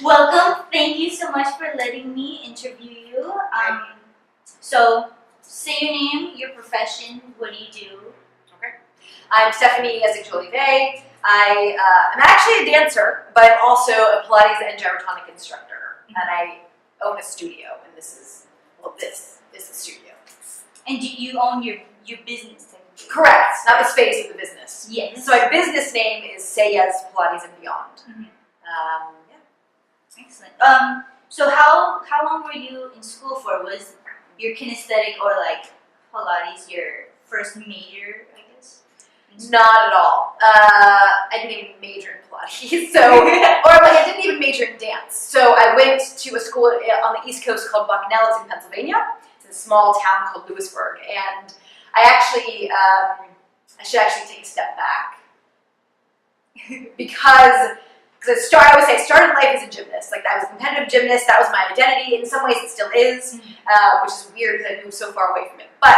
Welcome. Thank you so much for letting me interview you. So, say your name, your profession, what do you do? Okay. I'm Stephanie Ynez Sage Jolivet. I'm actually a dancer, but I'm also a Pilates and gyrotonic instructor, and I own a studio. And this is the studio. And do you own your business? Correct. Not the space, but the business. Yes. So my business name is Sayezz Pilates Beyond. Mm-hmm. Yeah. Excellent. So how long were you in school for? Was your kinesthetic or like Pilates your first major, I guess? Not at all. I didn't even major in Pilates, I didn't even major in dance. So I went to a school on the East Coast called Bucknell. It's in Pennsylvania. It's in a small town called Lewisburg, and I should actually take a step back because I always say I started life as a gymnast. Like, I was a competitive gymnast. That was my identity. In some ways, it still is, which is weird because I moved so far away from it. But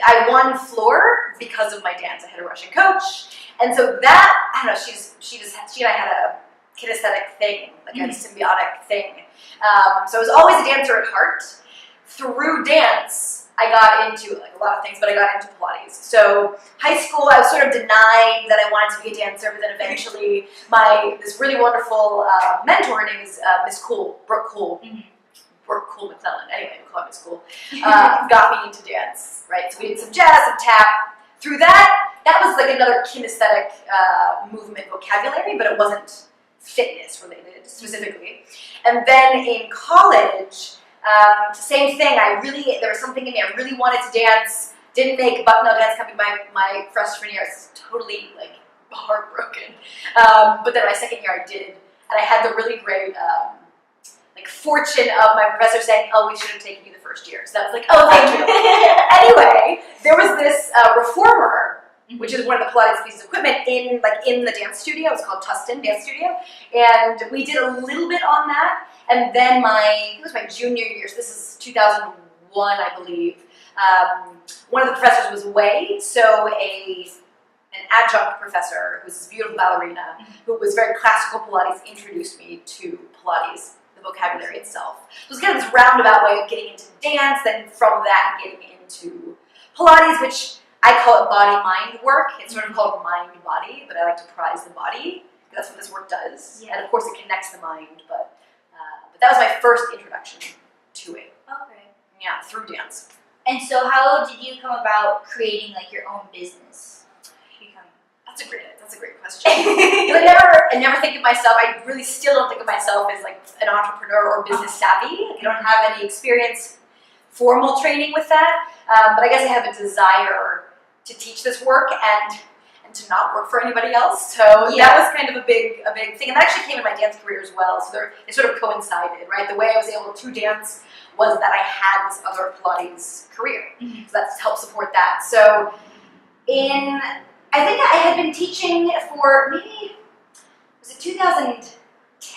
I won floor because of my dance. I had a Russian coach, and so that, I don't know. She and I had a kinesthetic thing, like a symbiotic thing. So I was always a dancer at heart. Through dance, I got into like a lot of things, but I got into Pilates. So high school, I was sort of denying that I wanted to be a dancer, but then eventually this really wonderful mentor, her name is Brooke Cool McClellan, anyway, we call her Miss Cool, got me into dance, right? So we did some jazz, some tap. Through that was like another kinesthetic movement vocabulary, but it wasn't fitness related specifically. And then in college, same thing. There was something in me. I really wanted to dance. Didn't make Bucknell Dance Company my freshman year. I was totally like heartbroken. But then my second year I did, and I had the really great fortune of my professor saying, "Oh, we should have taken you the first year." So that was like, "Oh, thank you." Anyway, there was this reformer, which is one of the Pilates pieces of equipment in the dance studio. It was called Tustin Dance Studio, and we did a little bit on that. And then it was my junior year, so this is 2001, I believe. One of the professors was away, so an adjunct professor, who was this beautiful ballerina, who was very classical Pilates, introduced me to Pilates, the vocabulary itself. So it was kind of this roundabout way of getting into dance, then from that getting into Pilates, which I call it body-mind work. It's sort of called mind-body, but I like to prize the body. That's what this work does. Yeah. And of course it connects the mind, but that was my first introduction to it. Okay. Yeah, through dance. And so how did you come about creating like your own business? That's a great question. I never think of myself, I really still don't think of myself as like an entrepreneur or business savvy. I don't have any experience, formal training with that, but I guess I have a desire to teach this work and to not work for anybody else. So that was kind of a big thing. And that actually came in my dance career as well. So it sort of coincided, right? The way I was able to dance was that I had this other Pilates career. So that's helped support that. So I think I had been teaching for maybe, was it 2010,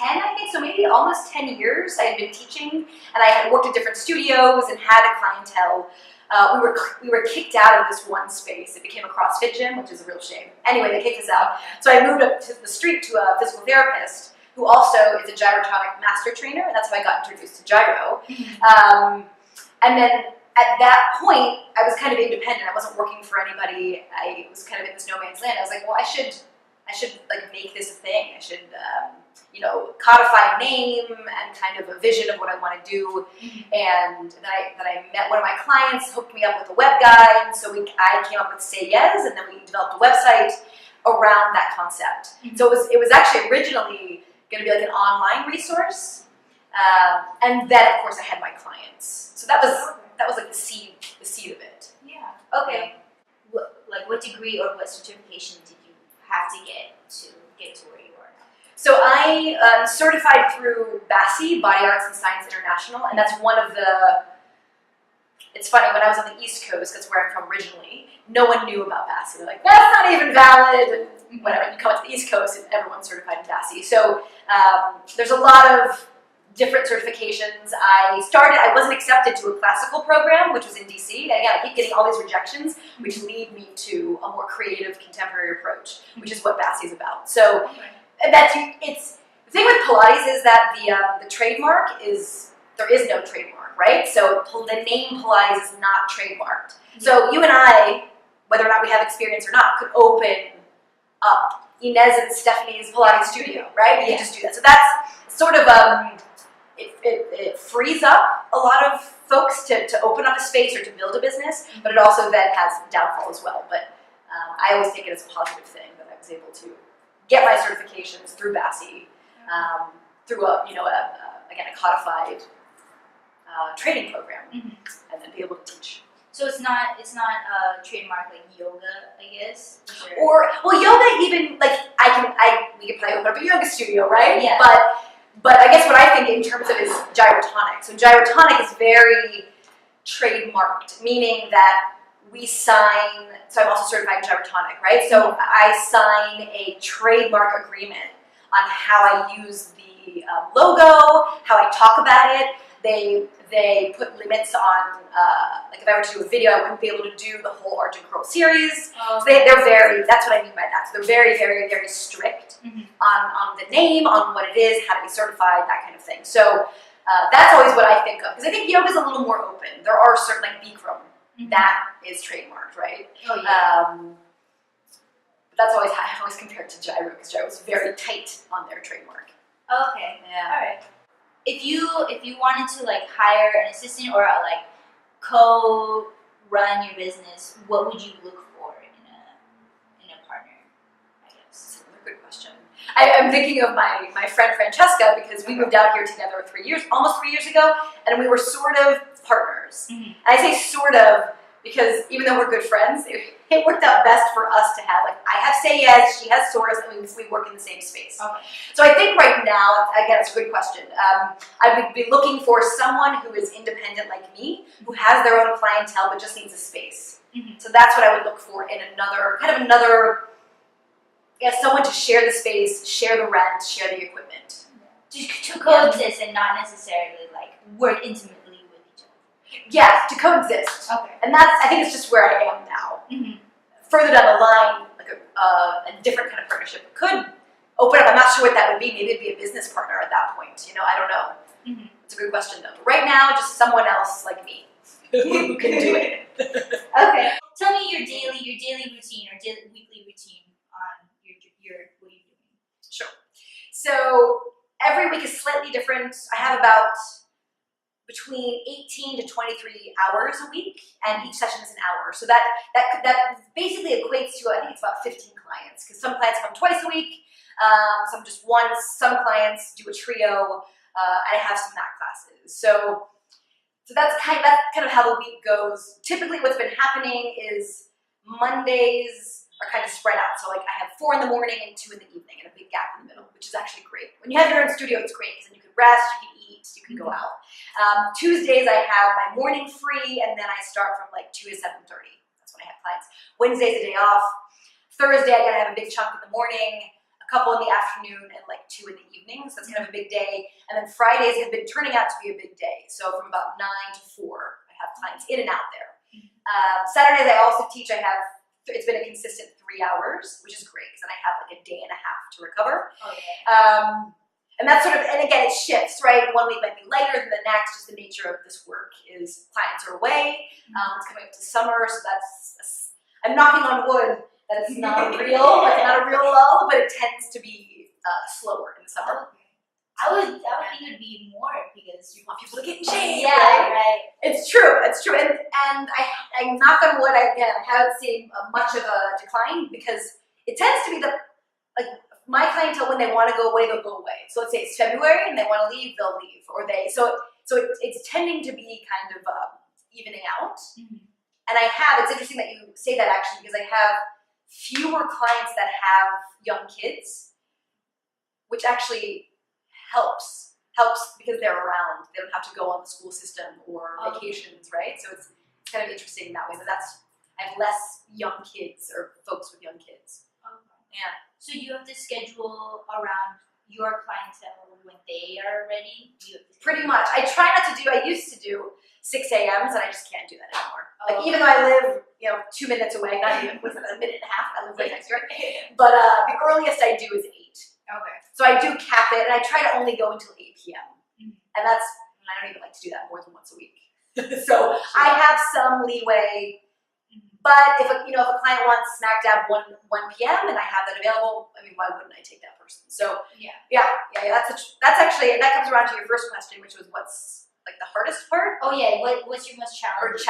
I think? So maybe almost 10 years I had been teaching, and I had worked at different studios and had a clientele. We were kicked out of this one space. It became a CrossFit gym, which is a real shame. Anyway, they kicked us out. So I moved up to the street to a physical therapist who also is a gyrotonic master trainer, and that's how I got introduced to gyro. And then at that point, I was kind of independent. I wasn't working for anybody. I was kind of in this no man's land. I was like, well, I should like make this a thing. I should codify a name and kind of a vision of what I want to do. And then I met one of my clients, hooked me up with a web guy, and so I came up with Sayezz, and then we developed a website around that concept. So it was actually originally going to be like an online resource, and then of course I had my clients. So that was like the seed of it. Yeah. Okay. What degree or what certification did you have to get to where you are now? So I certified through BASI, Body Arts and Science International, and that's one of the. It's funny, when I was on the East Coast, that's where I'm from originally, no one knew about BASI. They're like, that's not even valid, and whatever. You come to the East Coast and everyone's certified in BASI. So there's a lot of different certifications. I wasn't accepted to a classical program, which was in DC. And again, I keep getting all these rejections, which lead me to a more creative, contemporary approach, which is what BASI is about. So The thing with Pilates is that the trademark is, there is no trademark, right? So the name Pilates is not trademarked. So you and I, whether or not we have experience or not, could open up Ynez and Stephanie's Pilates studio, right? We can just do that. So that's sort of, it frees up a lot of folks to open up a space or to build a business, but it also then has downfall as well. But I always take it as a positive thing that I was able to get my certifications through BASI, through again, a codified training program, and then be able to teach. So it's not a trademark like yoga, I guess. Or well, yoga even like we could probably open up a yoga studio, right? Yeah. But I guess what I think in terms of is gyrotonic. So gyrotonic is very trademarked, meaning that we sign. So I'm also certified in gyrotonic, right? So I sign a trademark agreement on how I use the logo, how I talk about it. They put limits on, like if I were to do a video, I wouldn't be able to do the whole Arch and Curl series. So they're very, that's what I mean by that. So they're very, very, very strict on the name, on what it is, how to be certified, that kind of thing. So that's always what I think of. Because I think yoga is a little more open. There are certain, like Bikram, that is trademarked, right? Oh, yeah. But that's always how I always compare it to gyro, because gyro is very tight on their trademark. Okay. Yeah. All right. If you wanted to like hire an assistant or like co-run your business, what would you look for in a partner? I guess. That's another good question. I'm thinking of my friend Francesca, because we moved out here together almost 3 years ago, and we were sort of partners. And I say sort of because even though we're good friends, it worked out best for us to have, like, I have Sayezz, she has Source, and we work in the same space. Okay. So I think right now, again, it's a good question. I would be looking for someone who is independent like me, who has their own clientele, but just needs a space. So that's what I would look for in another, someone to share the space, share the rent, share the equipment. To coexist and not necessarily like work intimately with each other. Yes, to coexist. Okay. And I think it's just where I am now. Further down the line, like a different kind of partnership could open up. I'm not sure what that would be. Maybe it'd be a business partner at that point. I don't know. It's a good question though. But right now, just someone else like me who can do it. Okay. Tell me your daily routine or weekly routine on your what you're doing. Sure. So every week is slightly different. I have about between 18 to 23 hours a week, and each session is an hour. So that basically equates to, I think it's about 15 clients, because some clients come twice a week, some just once, some clients do a trio, and I have some mat classes. So that's kind of how the week goes. Typically what's been happening is Mondays are kind of spread out. So like I have 4 in the morning and 2 in the evening, and a big gap in the middle, which is actually great. When you have your own studio, it's great, because then you can rest, you can eat, you can go out. Tuesdays I have my morning free, and then I start from like 2 to 7:30. That's when I have clients. Wednesday's a day off. Thursday I gotta have a big chunk in the morning, a couple in the afternoon, and like 2 in the evening. So that's kind of a big day. And then Fridays have been turning out to be a big day. So from about 9 to 4, I have clients in and out there. Saturdays I also teach. It's been a consistent 3 hours, which is great, because then I have like a day and a half to recover. Oh, yeah. And that's sort of, and again, it shifts, right? One week might be lighter than the next. Just the nature of this work is clients are away. It's coming up to summer, so I'm knocking on wood that it's not a real lull, but it tends to be slower in the summer. I would think it would be more, because You want people to get in shape, yeah, right? right. It's true, and I knock on wood, I haven't seen much of a decline, because it tends to be my clientele, when they want to go away, they'll go away. So let's say it's February and they want to leave, they'll leave, so it's tending to be kind of evening out. And it's interesting that you say that, actually, because I have fewer clients that have young kids, which actually helps because they're around. They don't have to go on the school system or vacations, right? So it's kind of interesting that way. But I have less young kids or folks with young kids. Okay. Yeah. So you have to schedule around your clientele when they are ready? Pretty much. I used to do 6 a.m.s, and I just can't do that anymore. Oh. Even though I live, 2 minutes away, not even, was it a minute and a half? I live right next door. But the earliest I do is 8. Okay. So I do cap it, and I try to only go until 8 p.m. And I don't even like to do that more than once a week. So I have some leeway. But if a client wants smack dab 1 p.m. and I have that available, I mean, why wouldn't I take that person? So yeah. That's actually, and that comes around to your first question, which was what's like the hardest part? Oh yeah, what's your most challenging?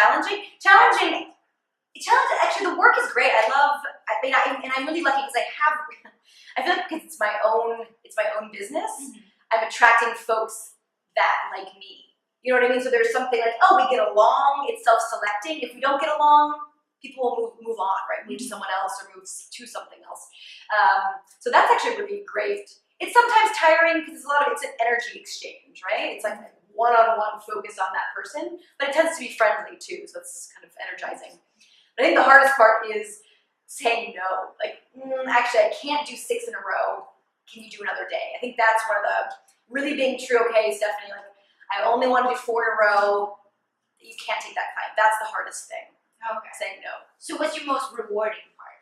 Challenging. Actually, the work is great. And I'm really lucky because I feel like because it's my own business, I'm attracting folks that like me. You know what I mean? So there's something like, oh, we get along. It's self-selecting. If we don't get along, people will move on, right? Move to someone else or move to something else. So that's actually really great. It's sometimes tiring because it's an energy exchange, right? It's like one-on-one focus on that person, but it tends to be friendly too, so it's kind of energizing. But I think the hardest part is saying no. Like, actually, I can't do 6 in a row. Can you do another day? I think that's one of the really being true. Okay, Stephanie, like I only want to do 4 in a row. You can't take that client. That's the hardest thing. Okay. Saying no. So what's your most rewarding part?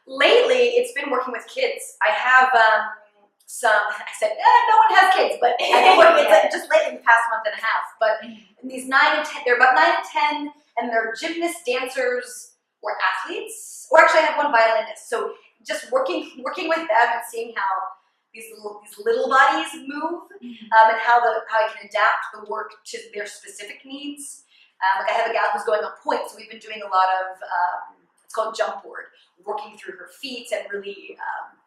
Lately, it's been working with kids. I have I said, no one has kids, but I've been working just lately in the past month and a half. But these 9 and 10, they're about 9 and 10, and they're gymnasts, dancers, or athletes. Or actually, I have one violinist. So just working with them and seeing how these little bodies move, and how I can adapt the work to their specific needs. Like I have a gal who's going on point, so we've been doing a lot of it's called jump board, working through her feet and really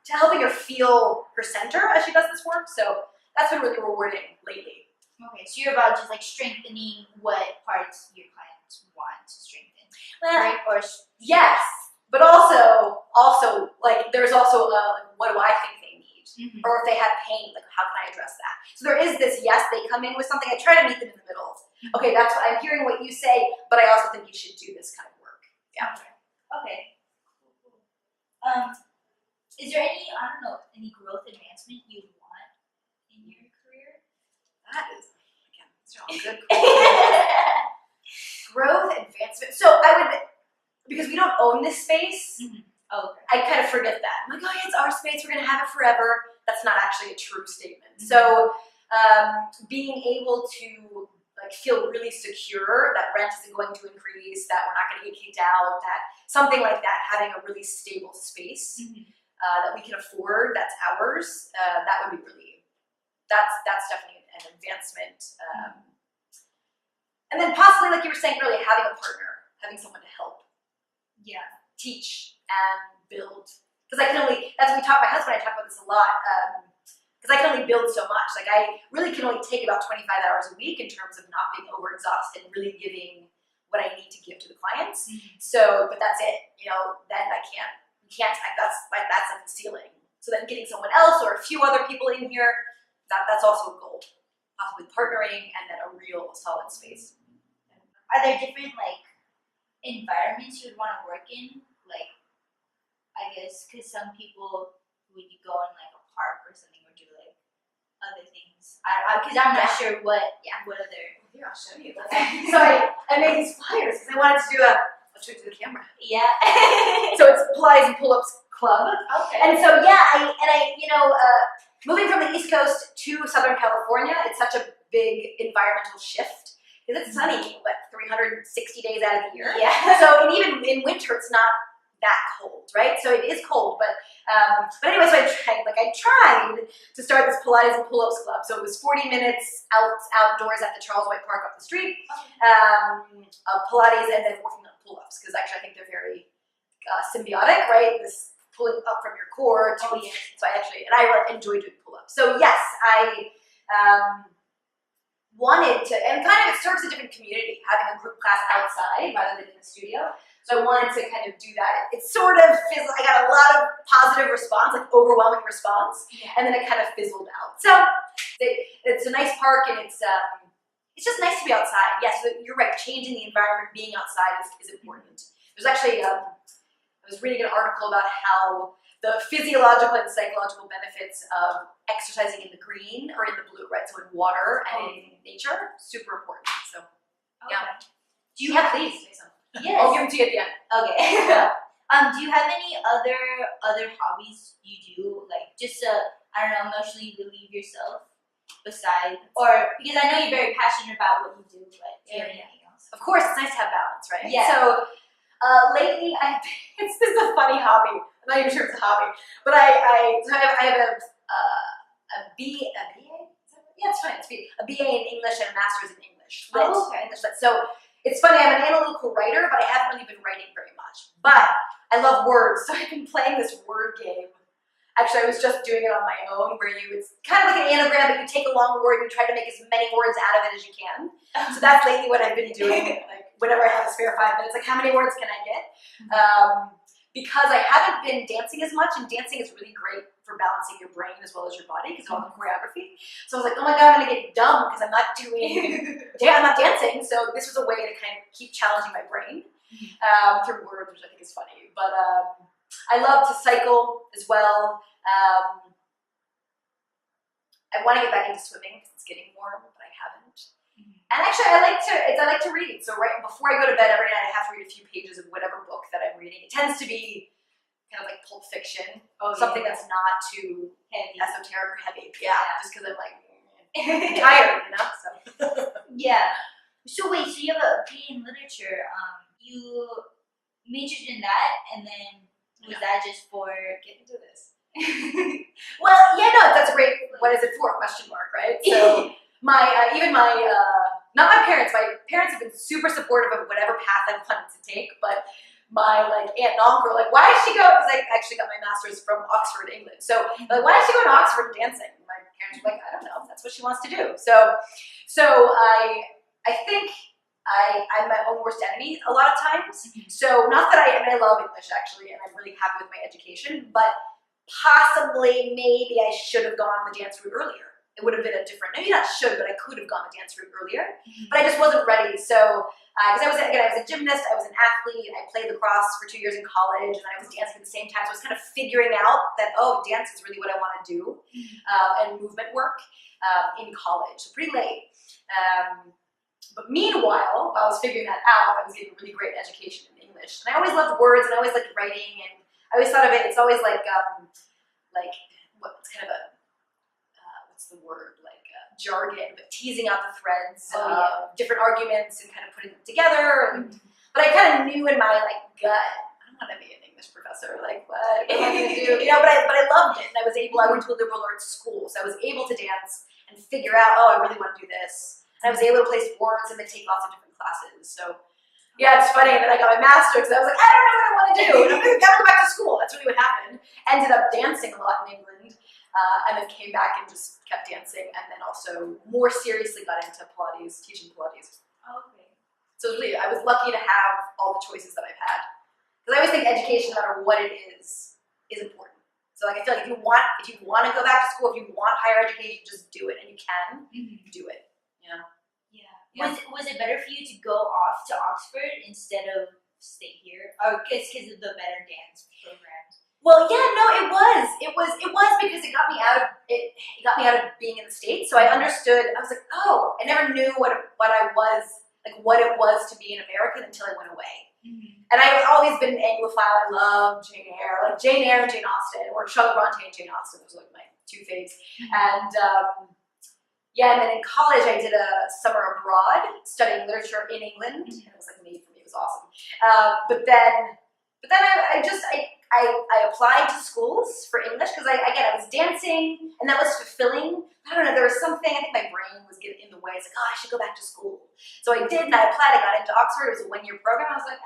helping her feel her center as she does this work. So that's been really rewarding lately. Okay, so you're about just like strengthening what parts your clients want to strengthen, right? Or yes, but also like there's also what do I think they need? Or if they have pain, like how can I address that? So there is this, yes, they come in with something, I try to meet them in the middle. Okay, that's what I'm hearing what you say, but I also think you should do this kind of work. Yeah. Okay. Is there any growth advancement you want in your career? That is, again, these are all good growth advancement. So I would, because we don't own this space, I kind of forget that. I'm like, oh yeah, it's our space, we're gonna have it forever. That's not actually a true statement. So being able to like feel really secure that rent isn't going to increase, that we're not gonna get kicked out, that something like that, having a really stable space that we can afford, that's ours, that would be really, that's definitely an advancement. And then possibly, like you were saying earlier, having a partner, having someone to help. Yeah. Teach and build, because I can only, that's what my husband and I talk about this a lot, because I can only build so much. Like I really can only take about 25 hours a week in terms of not being overexhausted and really giving what I need to give to the clients. So, but that's it, then that's at the ceiling. So then getting someone else or a few other people in here, that's also a goal, possibly partnering and then a real solid space. Are there different environments you would want to work in? Like, I guess, because some people, would you go in a park or something or do other things? Because I'm not sure what other. Here, I'll show you. So I made these flyers because I wanted to do I'll show it to the camera. Yeah. So it's Pilates and Pull-Ups Club. Okay. And so moving from the East Coast to Southern California, it's such a big environmental shift. Because it's sunny, 360 days out of the year. Yeah. So even in winter, it's not that cold, right? So it is cold, but anyway, so I tried to start this Pilates and Pull-Ups Club. So it was 40 minutes outdoors at the Charles White Park up the street of Pilates and then working on pull-ups, because actually I think they're very symbiotic, right? This pulling up from your core. So I enjoy doing pull-ups. So yes, I wanted to, and kind of it serves a different community, having a group class outside rather than in the studio. So I wanted to kind of do that. It sort of fizzled, I got a lot of positive response, overwhelming response, and then it kind of fizzled out. So it's a nice park and it's just nice to be outside. Yes, you're right, changing the environment, being outside is important. There's actually, I was reading an article about how the physiological and psychological benefits of exercising in the green or in the blue, right? So in water and in nature, super important. So, yeah. Okay. Do you have these? Yes. I'll give them to you at the end. Okay. Do you have any other hobbies you do, like just to, I don't know, emotionally relieve yourself besides, or because I know you're very passionate about what you do, but do you have anything else? Of course, it's nice to have balance, right? Yeah. So lately, this is a funny hobby. I'm not even sure it's a hobby, but I have a BA. Yeah, it's fine. It's a BA in English and a master's in English. Oh, okay. English lit. So it's funny. I'm an analytical writer, but I haven't really been writing very much. But I love words, so I've been playing this word game. Actually, I was just doing it on my own, where it's kind of like an anagram, but you take a long word and you try to make as many words out of it as you can. So that's lately what I've been doing. Like whenever I have a spare 5 minutes, like how many words can I get? Because I haven't been dancing as much, and dancing is really great for balancing your brain as well as your body because of all the choreography. So I was like, oh my god, I'm gonna get dumb because I'm not dancing. So this was a way to kind of keep challenging my brain through words, which I think is funny. But I love to cycle as well. I want to get back into swimming because it's getting warm, but I haven't. And actually, I like to read. So right before I go to bed every night, I have to read a few pages of whatever book that I'm reading. It tends to be kind of like pulp fiction, something that's not too esoteric or heavy. Yeah, just because I'm like tired, you know. So yeah. So wait, so you have a BA in literature. You majored in that, and then was that just for get into this? Well, yeah, no, that's a great. What is it for? Question mark, right? So not my parents. My parents have been super supportive of whatever path I wanted to take, but my aunt and uncle were like, why did she go? Because I actually got my master's from Oxford, England. So like, why did she go to Oxford dancing? My parents were like, I don't know. That's what she wants to do. So I think I'm my own worst enemy a lot of times. So not that I love English actually, and I'm really happy with my education, but possibly maybe I should have gone the dance route earlier. It would have been a different, maybe not should, but I could have gone the dance route earlier. But I just wasn't ready. So, because I was a gymnast, I was an athlete, I played lacrosse for 2 years in college, and I was dancing at the same time. So I was kind of figuring out that, dance is really what I want to do, and movement work in college, so pretty late. But meanwhile, while I was figuring that out, I was getting a really great education in English. And I always loved words, and I always liked writing, and I always thought of it, it's always like what's kind of a, what's the word, jargon, but teasing out the threads of different arguments and kind of putting them together. And, but I kind of knew in my gut, I don't want to be an English professor, what am I going to do? But I loved it, and I went to a liberal arts school, so I was able to dance and figure out, I really want to do this. And I was able to play sports and then take lots of different classes. So yeah, it's funny. And then I got my master's, and I was like, I don't know what I want to do. And I'm going to go back to school. That's really what happened. Ended up dancing a lot in England, and then came back and just kept dancing, and then also more seriously got into Pilates, teaching Pilates. Okay. So really, I was lucky to have all the choices that I've had. Because I always think education, no matter what it is important. So I feel like if you want to go back to school, if you want higher education, just do it, and you can do it. Yeah. Was it better for you to go off to Oxford instead of stay here? Or because of the better dance programs? Well, yeah, no, it was because it got me out of being in the States. So I understood. I was like, I never knew what it was to be in America until I went away. And I've always been Anglophile. I love Jane Eyre, Jane Eyre and Jane Austen, or Charlotte Bronte and Jane Austen. Those were my 2 faves. And and then in college I did a summer abroad studying literature in England. And it was made for me. It was awesome. But then I applied to schools for English because I was dancing, and that was fulfilling. I don't know, there was something, I think my brain was getting in the way. It's I should go back to school. So I did, and I applied. I got into Oxford. It was a 1-year program. I was like,